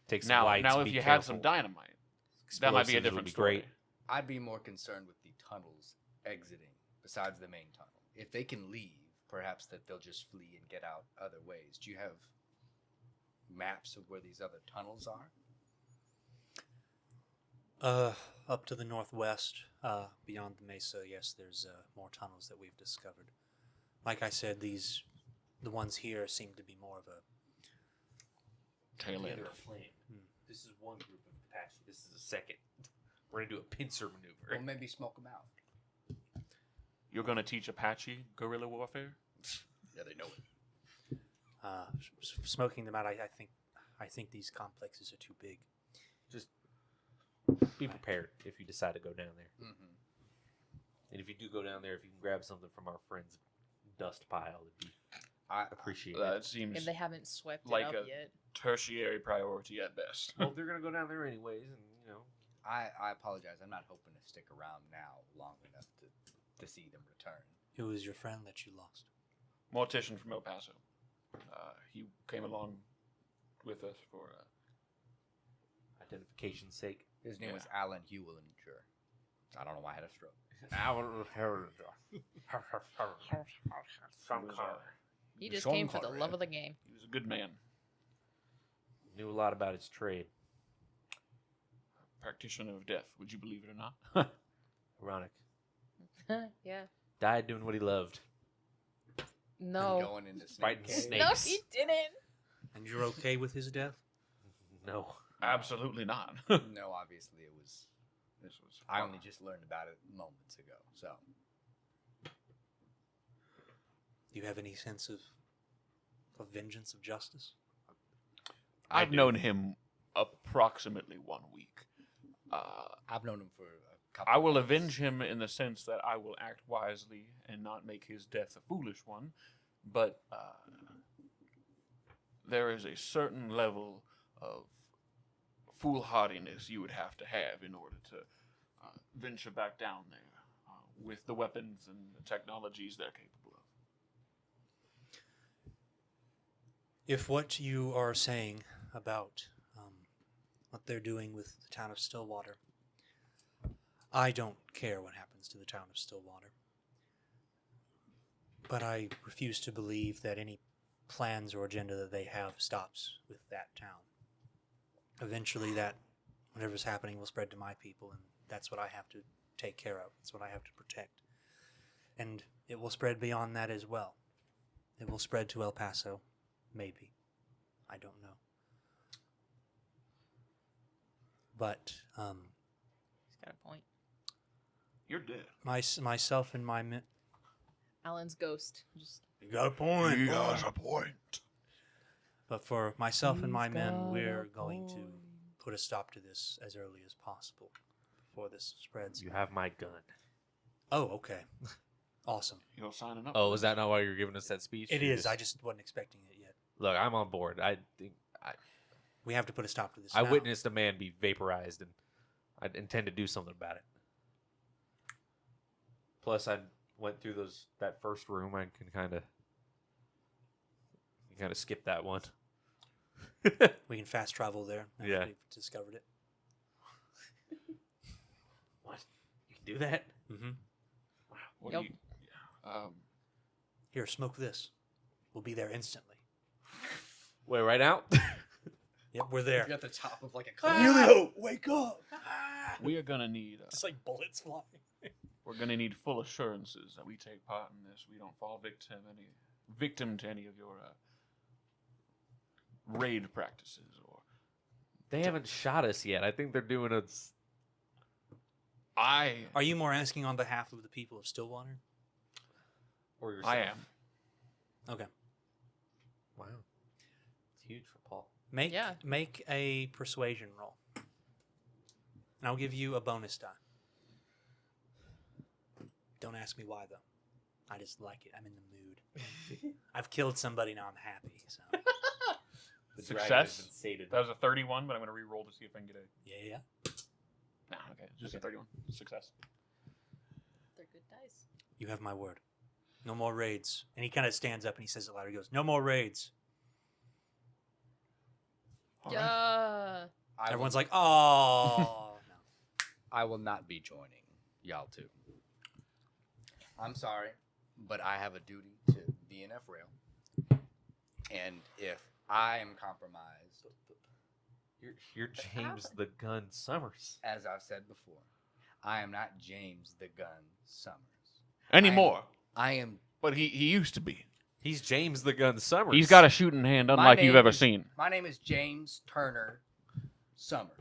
take some lights. now and if be you careful. had some dynamite, that might be a Explosives would different be story. great. I'd be more concerned with the tunnels exiting, besides the main tunnel. If they can leave, perhaps that they'll just flee and get out other ways. Do you have maps of where these other tunnels are? Up to the northwest, beyond the mesa, yes, there's more tunnels that we've discovered. Like I said, the ones here seem to be more of a. Tail end. Under a flame. This is one group of Apache. This is a second. We're going to do a pincer maneuver. Or maybe smoke them out. You're going to teach Apache guerrilla warfare? Yeah, they know it. Smoking them out, I think these complexes are too big. Just be prepared if you decide to go down there. Mm-hmm. And if you do go down there, if you can grab something from our friend's dust pile, it'd be appreciated. That seems If they haven't swept like it up a- yet. tertiary priority at best. Well, if they're going to go down there anyways, and, I apologize. I'm not hoping to stick around now long enough to see them return. Who was your friend that you lost? Mortician from El Paso. He came along with us for identification's sake. His name Yeah. was Alan Hewellinger. I don't know why I had a stroke. He just Sean came for the Conrad. love of the game. he was a good man, Knew a lot about his trade. practitioner of death. Would you believe it or not? Ironic. Yeah. Died doing what he loved. And No. going into Fighting Snake Cave. snakes. No, he didn't. And you're okay with his death? No. Absolutely not. No, obviously it was. This was. I only just learned about it moments ago. So Do you have any sense of vengeance, of justice? I've known him approximately 1 week. I've known him for a couple. I will months. avenge him in the sense that I will act wisely and not make his death a foolish one. But there is a certain level of foolhardiness you would have to have in order to venture back down there with the weapons and the technologies they're capable of. If what you are saying about what they're doing with the town of Stillwater, I don't care what happens to the town of Stillwater. But I refuse to believe that any plans or agenda that they have stops with that town. Eventually, that whatever's happening will spread to my people, and that's what I have to take care of. That's what I have to protect. And it will spread beyond that as well. It will spread to El Paso, maybe. I don't know. But He's got a point. You're dead. myself and my men. Alan's ghost. Just You got a point. He has a point. But for myself and my He's men, got we're a going to point. put a stop to this as early as possible before this spreads. You have my gun. Oh, okay. Awesome. You're signing up. Oh, is that not why you're giving us that speech? It You is. I just wasn't expecting it yet. look. I'm on board. I think We have to put a stop to this. I now. witnessed a man be vaporized, and I intend to do something about it. Plus, I went through that first room. I can kind of skip that one. We can fast travel there. Now that Yeah. We've discovered it. What? You can do that? Mm-hmm. What Yep. do you, Here, smoke this. We'll be there instantly. Wait, right now? Yep, we're there. You're at the top of like a cliff. Emilio, wake up! we are gonna need. Just like bullets flying. We're gonna need full assurances that we take part in this. We don't fall victim to any of your raid practices or. They haven't shot us yet. I think they're doing a. Are you more asking on behalf of the people of Stillwater? Or yourself. I am. Okay. Wow. It's huge for Paul. Make a persuasion roll. And I'll give you a bonus die. Don't ask me why, though. I just like it. I'm in the mood. I've killed somebody, now I'm happy. So The Success? dragon has been sated. That was a 31, but I'm gonna re-roll to see if I can get a. yeah. Nah, okay, just a 31. Success. they're good dice. You have my word. No more raids. And he kind of stands up and he says it louder. He goes, "No more raids." All right. Yeah. Everyone's like, "Oh." No. I will not be joining y'all too. I'm sorry, but I have a duty to DNF rail. And if I am compromised, You're James the Gun Summers. as I've said before, I am not James the Gun Summers. Anymore. I am. But he used to be. He's James the Gun Summers. He's got a shooting hand unlike you've name ever is- seen. My name is James Turner Summers.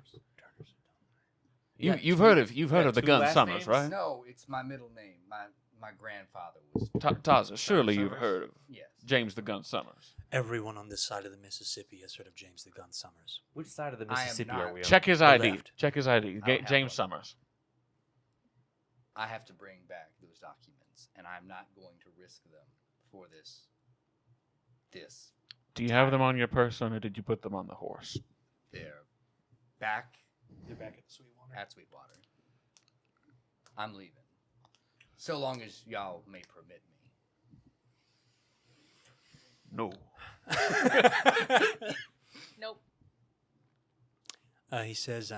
You've heard of the two gun last Summers, names? right? No, it's my middle name. My grandfather was. Taza, surely you've Summers? heard of Yes. James the Gun Summers. Everyone on this side of the Mississippi has heard of James the Gun Summers. Which side of the I am Mississippi not. are we on? Check his The ID. left. Check his ID. I don't have James one. Summers. I have to bring back those documents, and I'm not going to risk them for this. Do you have them on your person, or did you put them on the horse? They're back They're back at the Sweetwater. at Sweetwater. I'm leaving. So long as y'all may permit me. No. Nope. He says,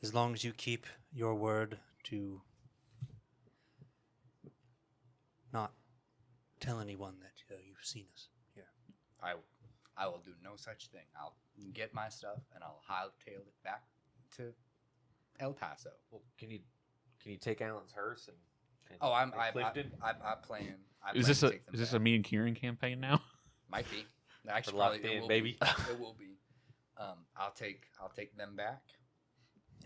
as long as you keep your word to not tell anyone that you've seen us here. I will do no such thing. I'll get my stuff and I'll hightail it back to El Paso. Well, can you take Alan's hearse and Oh, and I Clifton? plan. Is this to a take them is this a back. me and Kieran campaign now? Might be. Actually, locked probably, it in, will baby. Be. It will be. I'll take them back,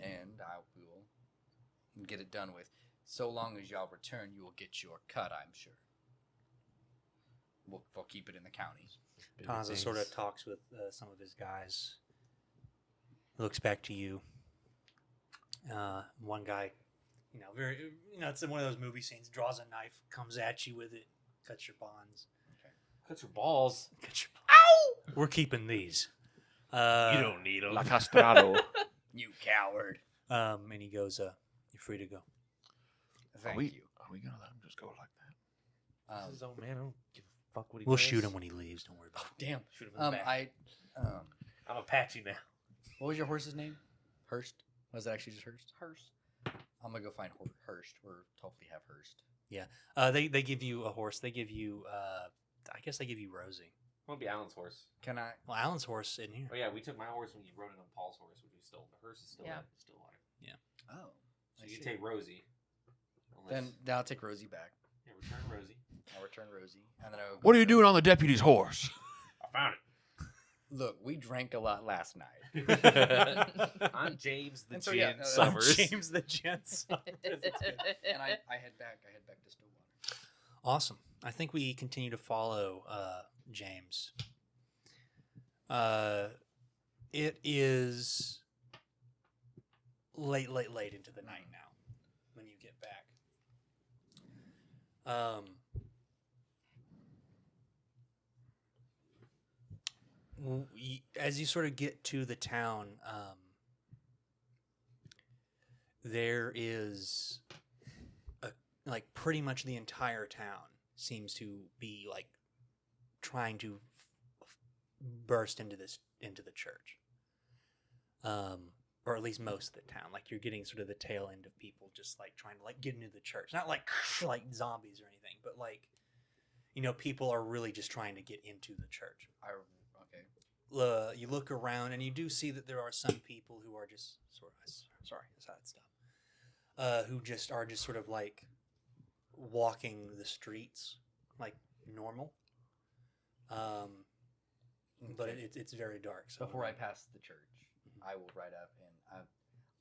and I will get it done with. So long as y'all return, you will get your cut. I'm sure. We'll keep it in the county. Taza sort of talks with some of his guys. Looks back to you. One guy, it's in one of those movie scenes. Draws a knife, comes at you with it, cuts your bonds. Cut your balls. Ow! We're keeping these. You don't need them. La Castrado. You coward. And he goes, "You're free to go." Thank you. Are we gonna let him just go like that? This is his own man. I don't give a fuck what he We'll does. shoot him when he leaves. Don't worry about it. Damn. Shoot him in the back. I'm Apache now. What was your horse's name? Hurst. Was it actually just Hurst? Hearse. I'm gonna go find Hurst, or hopefully have Hurst. They give you a horse. They give you I guess they give you Rosie. Won't be Alan's horse. Can I? Well, Alan's horse in here. Oh yeah, we took my horse when you rode it on Paul's horse, which we stole. The hearse is still Yeah. in Stillwater. Oh, So I you can see. take Rosie. Unless, Then I'll take Rosie back. yeah, return Rosie. I'll return Rosie, and then I'll go What are you doing on the deputy's horse? I found Look, we drank a lot last night. it. I'm James the And so, Gin yeah, Summers. James the Gents. And I head back to Stillwater. Awesome. I think we continue to follow James. It is late into the night now when you get back. As you sort of get to the town, there is like pretty much the entire town seems to be like trying to burst into the church, or at least most of the town. Like you're getting sort of the tail end of people just like trying to like get into the church, not like like zombies or anything, but like people are really just trying to get into the church. Okay. You look around and you do see that there are some people who are just sorry, that's how it's done. Who just are just sort of like walking the streets like normal. But it's very dark. So Before I pass the church, I will ride up and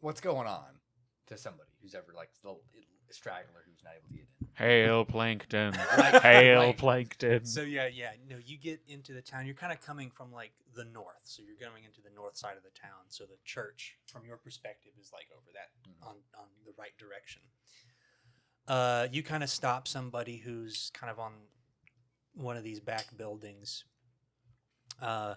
what's going on to somebody who's ever like the straggler who's not able to get in. Hail Plankton. Right, Hail right. Plankton. So yeah. No, you get into the town. You're kind of coming from like the north, so you're going into the north side of the town. So the church, from your perspective, is like over that on the right direction. You kind of stop somebody who's kind of on one of these back buildings. Hail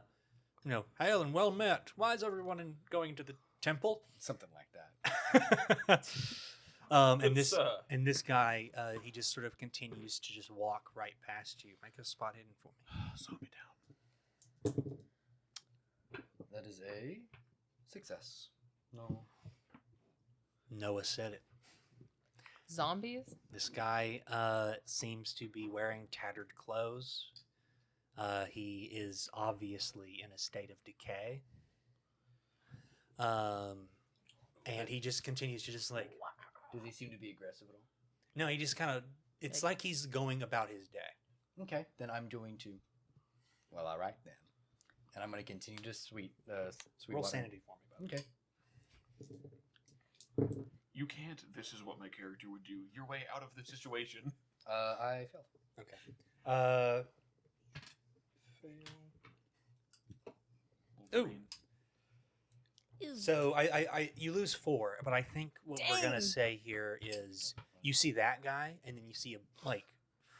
and well met. Why is everyone going to the temple? Something like that. And this guy, he just sort of continues to just walk right past you. Make a spot hidden for me. Slow me down. That is a success. No. Noah said it. Zombies? This guy seems to be wearing tattered clothes. He is obviously in a state of decay. And he just continues to just like... Does he seem to be aggressive at all? No, he just kind of... It's like he's going about his day. Okay, then I'm going to... Well, all right then. And I'm going to continue to sweet Roll water. sanity for me, bud. Okay. You can't. This is what my character would do. Your way out of the situation. I failed. Okay. Fail. Ooh. So I you lose 4, but I think what we're gonna Dang. say here is you see that guy, and then you see like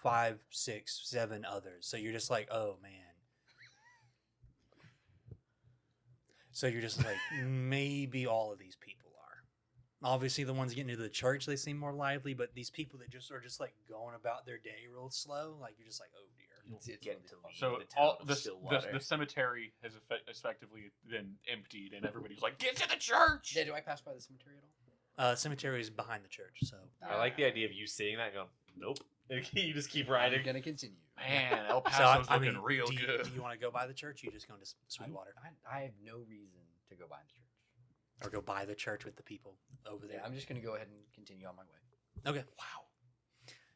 5, 6, 7 others. So you're just like, oh man. So you're just like, maybe all of these people are. Obviously, the ones getting into the church, they seem more lively, but these people that just are just like going about their day real slow, like you're just like, oh dear. It's Get really to fun. leave So the town all of the Stillwater. cemetery has effectively been emptied, and everybody's like, "Get to the church!" Yeah, do I pass by the cemetery at all? Cemetery is behind the church, so I like the idea of you seeing that and going, nope. You just keep I'm riding. going to continue. Man, El so Paso's I looking mean, real do good. you want to go by the church? Or you just going to Sweetwater, I have no reason to go by the church. or go by the church with the people over there? Yeah, I'm just going to go ahead and continue on my way. Okay. Wow.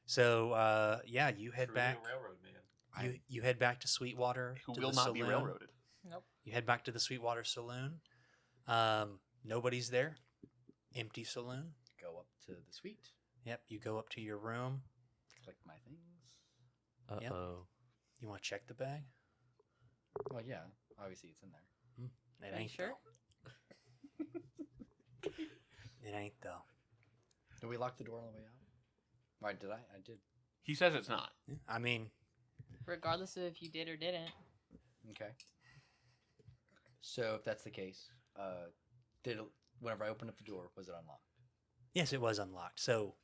So yeah, you head Truly back. a railroad man. You head back to Sweetwater. Who to will the not be saloon. railroaded? You head back to the Sweetwater Saloon. Nobody's there. Empty saloon. Go up to the suite, Yep. You go up to your room. collect my things. Yep. Uh-oh. You want to check the bag? Well, yeah, obviously it's in there. It Are you ain't sure? though. It ain't though. Did we lock the door on the way out? Right, did I? I did. He says it's not. Yeah, I mean, Regardless of if you did or didn't. Okay. So if that's the case, whenever I opened up the door, was it unlocked? yes, it was unlocked. So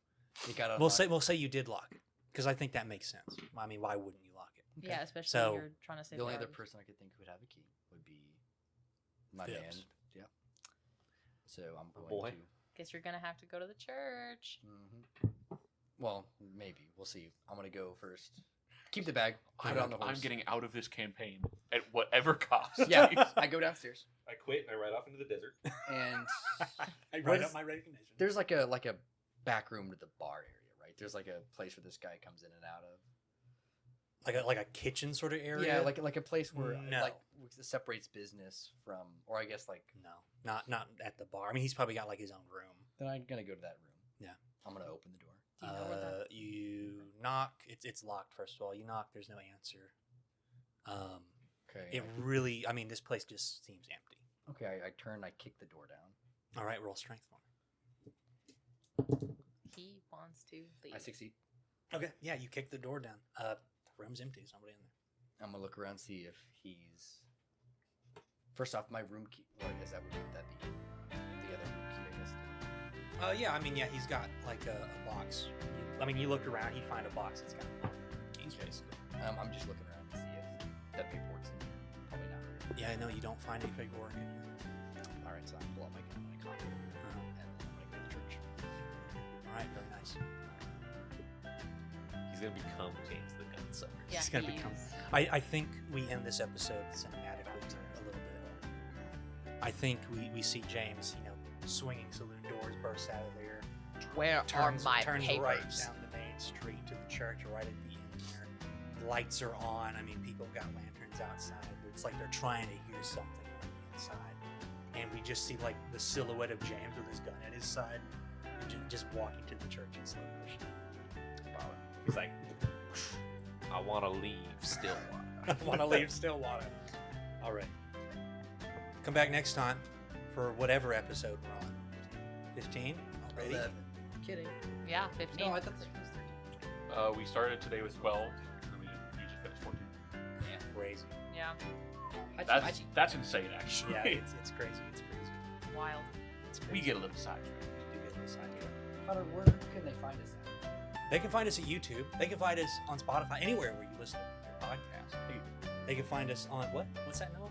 It got unlocked. we'll say you did lock it because I think that makes sense. I mean, why wouldn't you lock it? Yeah, especially So, when you're trying to save the only other lives. person I could think who would have a key would be my Phipps. man. Yeah. So I'm going boy. to Guess you're gonna have to go to the church. Well, maybe. We'll see. I'm going to go first. Keep the bag. Put it on the horse. I'm getting out of this campaign at whatever cost. Yeah, I go downstairs. I quit and I ride off into the desert. And I What write is- up my recognition. there's like a back room to the bar area, right? There's like a place where this guy comes in and out of. like a kitchen sort of area. Yeah, like a place where No. like separates business from, or I guess like. no, not at the bar. I mean, he's probably got like his own room. Then I'm gonna go to that room. Yeah. I'm gonna open the door. Do you know where the You knock. It's locked. First of all, you knock. There's no answer. Okay. It really. I mean, this place just seems empty. Okay. I turn. I kick the door down. All right, roll strength for he wants to leave. I succeed. me. Okay. Yeah, you kick the door down. The room's empty. There's nobody in there. I'm gonna look around, see if he's. First off, my room key. Well, I guess that would be the other room key. I guess. Yeah. I mean, yeah, he's got like a box. You look around. You find a box that's got keys, basically. I'm just looking around to see if that paperwork's in here. Probably not. Yeah, no, you don't find any paperwork in here. All right, so I pull out my gun and I cock it, and then I'm gonna go to the church. All right, very nice. He's gonna become James the Gunsucker. Yeah, He's gonna he become- is. I think we end this episode cinematically a little bit. I think we see James, swinging saloon doors, bursts out of there, Where turns are my right papers? down the main street to the church, right at the end there. Lights are on. I mean, people have got lanterns outside. It's like they're trying to hear something on the inside. And we just see like the silhouette of James with his gun at his side, and just walking to the church in slow motion. He's like, I want to leave Stillwater. I want to leave Stillwater. All right. Come back next time for whatever episode we're on. 15 already? 11. Kidding. Yeah, 15. No, I thought this was 13. We started today with 12, and we just finished 14. Crazy. Yeah, That's insane, actually. Yeah, it's crazy. It's crazy. wild. It's crazy. We get a little sidetracked. We do get a little sidetracked. Hunter, where can they find us at? They can find us at YouTube. They can find us on Spotify, anywhere where you listen to your podcast. They can find us on what? What's that, Noah?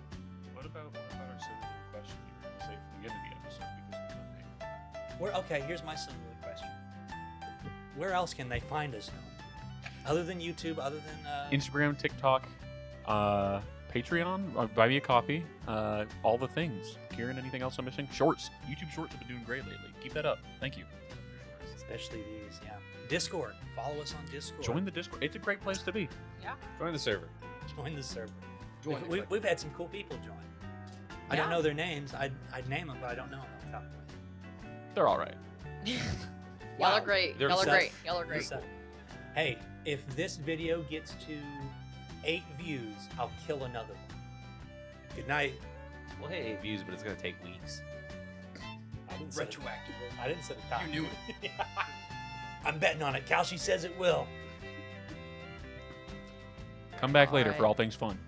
What about our silly question you were going to say from the end of the episode because we couldn't Okay, here's my silly question. Where else can they find us, Noah? Other than YouTube, other than Instagram, TikTok, Patreon, buy me a coffee, all the things. Kieran, anything else I'm missing? Shorts. YouTube Shorts have been doing great lately. Keep that up. Thank you. especially these, yeah. Discord. Follow us on Discord. Join the Discord. It's a great place to be. Join the server. Join the server. Join We've had some cool people join. I don't Yeah. know their names. I'd name them, but I don't know them off the top of my head. They're all right. Y'all are great. They're Y'all are set. great. Y'all are great. So, hey, if this video gets to 8 views, I'll kill another one. Good night. Well, hey, 8 views, but it's gonna take weeks. I didn't set Retroactively. I didn't set a time. You knew it. I'm betting on it. Kalshi says it will. Come back later Alright. for all things fun.